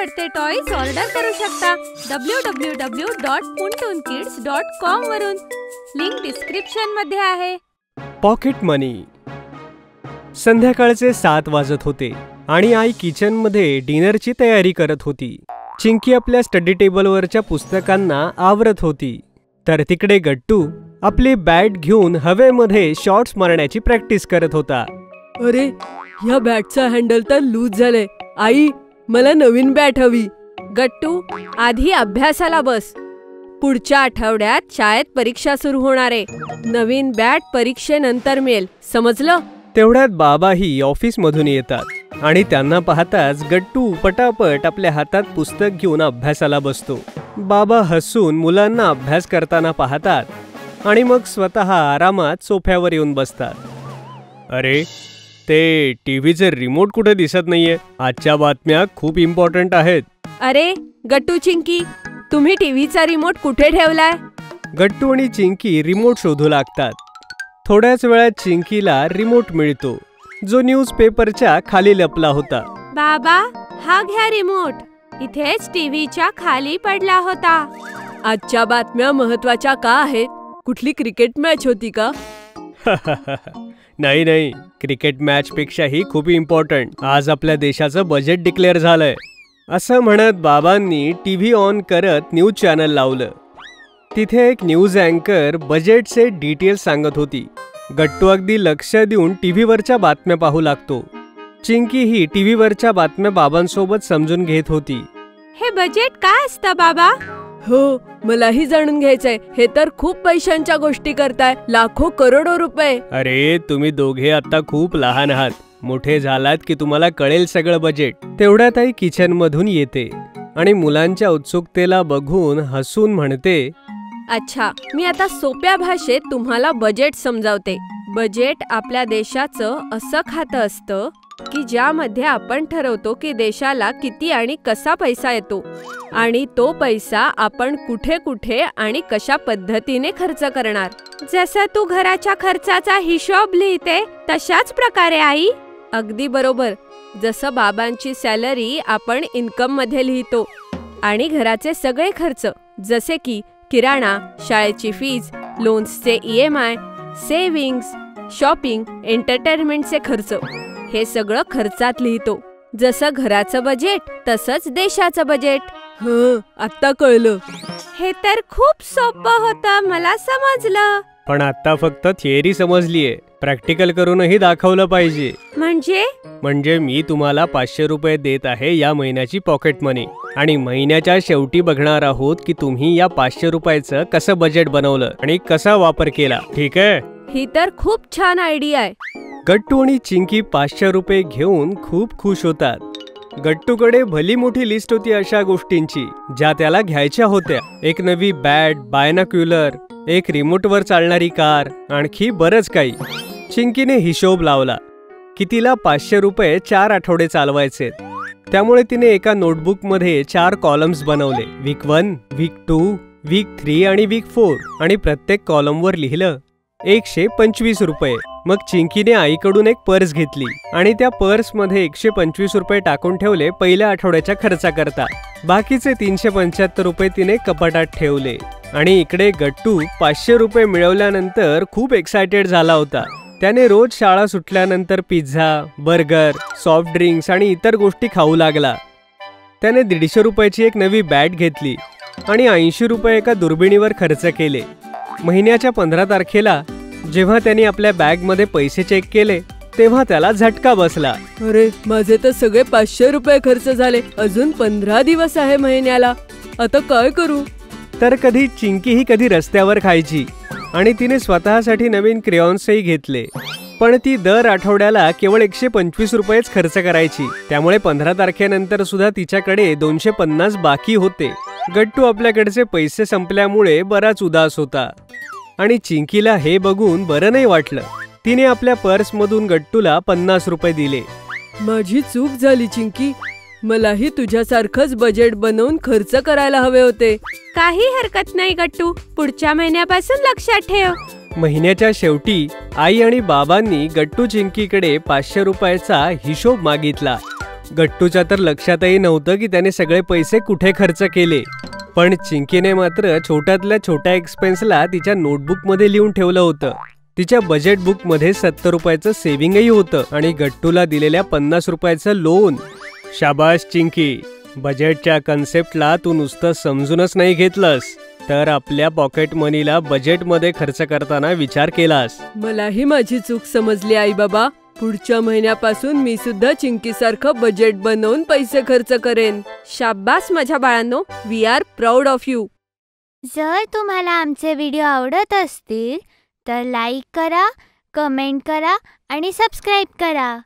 आवडते toys order करू शकता www.puntoonkids.com वरून. लिंक डिस्क्रिप्शन मध्ये आहे. पॉकेट मनी. संध्याकाळचे 7 वाजत होते आणि आई किचन मध्ये डिनरची तयारी करत होती. चिंकी आपल्या स्टडी टेबलवरच्या पुस्तकांना आवरत होती, तर तिकडे गट्टू आपली बॅट घेऊन हवेमध्ये शॉट्स मारण्याची प्रॅक्टिस करत होता. अरे, या बॅटचा हँडल तर लूज झालाय. आई, मला नवीन बॅट हवी. गट्टू, आधी अभ्यासाला बस. पुढच्या आठवड्यात शाळेत परीक्षा सुरू होणार आहे. नवीन बॅट परीक्षेनंतर मिळेल, समजलं? तेवढ्यात बाबाही ऑफिस मधून येतात आणि त्यांना पाहताच गट्टू पटापट आपल्या हातात पुस्तक घेऊन अभ्यासाला बसतो. बाबा हसून मुलांना अभ्यास करताना पाहतात आणि मग स्वतः आरामात सोफ्यावर येऊन बसतात. अरे, ते टीव्हीचे रिमोट कुठे दिसत नाहीये. आजच्या बातम्या खूप इम्पॉर्टंट आहेत. अरे गट्टू, चिंकी, तुम्ही टीव्हीचा रिमोट कुठे ठेवलाय? गट्टू आणि चिंकी रिमोट शोधू लागतात. थोड्याच वेळात चिंकीला रिमोट मिळतो, जो न्यूजपेपरच्या खाली लपला होता. बाबा, हा घ्या रिमोट. इथेच टीव्हीच्या खाली पडला होता. आजच्या बातम्या महत्वाच्या का आहेत? कुठली क्रिकेट मॅच होती का? नाही, क्रिकेट मॅच पेक्षाही खूप इम्पॉर्टंट. आज आपल्या देशाचं बजेट डिक्लेअर झालंय. असं म्हणत बाबांनी टीव्ही ऑन करत न्यूज चॅनल लावलं. तिथे एक न्यूज अँकर बजेटचे डिटेल्स सांगत होती. गट्टू अगदी लक्ष देऊन टीव्हीवरच्या बातम्या पाहू लागतो. चिंकी ही टीव्हीवरच्या बातम्या बाबांसोबत समजून घेत होती. हे बजेट काय असतं बाबा? हो, मलाही जाणून घ्यायचंय. हे तर खूप पैशांच्या गोष्टी करताय, लाखो करोडो रुपये. अरे, तुम्ही दोघे आता खूप लहान आहात. मोठे झालात की तुम्हाला कळेल सगळं बजेट. तेवढ्यात आई किचन मधून येते आणि मुलांच्या उत्सुकतेला बघून हसून म्हणते, अच्छा, मी आता सोप्या भाषेत तुम्हाला बजेट समजावते. बजेट आपल्या देशाचं असं खातं असतं की ज्यामध्ये आपण ठरवतो की देशाला किती आणि कसा पैसा येतो आणि तो पैसा आपण कुठे कुठे आणि कशा पद्धतीने खर्च करणार. जसं तू घराच्या खर्चाचा हिशोब लिहिते तशाच प्रकारे आई. अगदी बरोबर. जसं बाबांची सॅलरी आपण इन्कम मध्ये लिहितो आणि घराचे सगळे खर्च जसे की किराणा, शाळेची फीज, लोन्सचे EMI, सेव्हिंग्स, शॉपिंग, एंटरटेनमेंटचे खर्च, हे सगळं खर्चात लिहितो. जसं घराचं बजेट तसंच देशाचं बजेट. आता कळलं. हे तर खूप सोपं होतं, मला समजलं. पण आता फक्त थिअरी समजलीये. प्रॅक्टिकल करूनही दाखवलं पाहिजे. म्हणजे मी तुम्हाला 500 रुपये देत आहे या महिन्याची पॉकेट मनी आणि महिन्याच्या शेवटी बघणार आहोत की तुम्ही या 500 रुपयाचं कसं बजेट बनवलं आणि कसा वापर केला. ठीक आहे? ही तर खूप छान आयडिया आहे. गट्टू आणि चिंकी 500 रुपये घेऊन खूप खुश होतात. गट्टूकडे भली मोठी लिस्ट होती अशा गोष्टींची ज्या त्याला घ्यायच्या होत्या. एक नवी बॅट, बायनाक्युलर, एक रिमोटवर चालणारी कार, आणखी बरंच काही. चिंकीने हिशोब लावला की तिला 500 रुपये 4 आठवडे चालवायचे. त्यामुळे तिने एका नोटबुक मध्ये 4 कॉलम्स बनवले. वीक 1, वीक 2, वीक 3 आणि वीक 4 आणि प्रत्येक कॉलमवर लिहिलं 125 रुपये. मग चिंकीने आईकडून एक पर्स घेतली आणि त्या पर्स मध्ये 125 रुपये टाकून ठेवले पहिल्या आठवड्याच्या खर्चाकरता. बाकीचे 375 रुपये तिने कपाटात ठेवले. आणि इकडे गट्टू 500 रुपये मिळवल्यानंतर खूप एक्सायटेड झाला होता. त्याने रोज शाळा सुटल्यानंतर पिझ्झा, बर्गर, सॉफ्ट ड्रिंक्स आणि इतर गोष्टी खाऊ लागला. त्याने 150 रुपयाची एक नवी बॅट घेतली आणि 80 रुपये एका दुर्बिणीवर खर्च केले. महिन्याच्या 15 तारखेला जेव्हा त्यांनी आपल्या बॅग मध्ये पैसे चेक केले तेव्हा त्याला झटका बसला. अरे, माझे तर सगळे 500 रुपये खर्च झाले. अजून 15 दिवस आहे महिन्याला. आता काय करू? तर कधी चिंकी ही कधी रस्त्यावर खायची आणि तिने स्वतःसाठी नवीन क्रेयॉन्सही घेतले. पण ती दर आठवड्याला केवळ 125 रुपयेच खर्च करायची. त्यामुळे 15 तारखेनंतर सुद्धा तिच्याकडे 250 बाकी होते. गट्टू आपल्याकडचे पैसे संपल्यामुळे बराच उदास होता आणि चिंकीला हे बघून बरं नाही वाटलं. तिने आपल्या पर्स मधून गट्टूला 50 रुपये दिले. माझी चूक झाली चिंकी. मलाही तुझ्यासारखंच बजेट बनवून खर्च करायला हवे होते. काही हरकत नाही गट्टू, पुढच्या महिन्यापासून लक्षात ठेव. महिन्याच्या शेवटी आई आणि बाबांनी गट्टू चिंकीकडे 500 रुपयाचा हिशोब मागितला. गट्टूच्या तर लक्षातही नव्हतं की त्याने सगळे पैसे कुठे खर्च केले. पण चिंकीने मात्र छोट्यातल्या छोट्या एक्सपेन्सला तिच्या नोटबुकमध्ये लिहून ठेवलं होतं. तिच्या बजेट बुकमध्ये 70 रुपयाचं सेव्हिंगही होतं आणि गट्टूला दिलेल्या 50 रुपयाचं लोन. शाबास चिंकी, बजेटच्या कन्सेप्टला तू नुसतं समजूनच नाही घेतलंस, तर आपल्या पॉकेट मनीला बजेटमध्ये खर्च करताना विचार केलास. मलाही माझी चूक समजली आई बाबा. पुढच्या महिन्यापासून मी सुद्धा चिंकीसारखं बजेट बनवून पैसे खर्च करेन. शाब्बास माझ्या बाळांनो, we are proud of you. जर तुम्हाला आमचे व्हिडिओ आवडत असतील तर लाईक करा, कमेंट करा आणि सबस्क्राईब करा.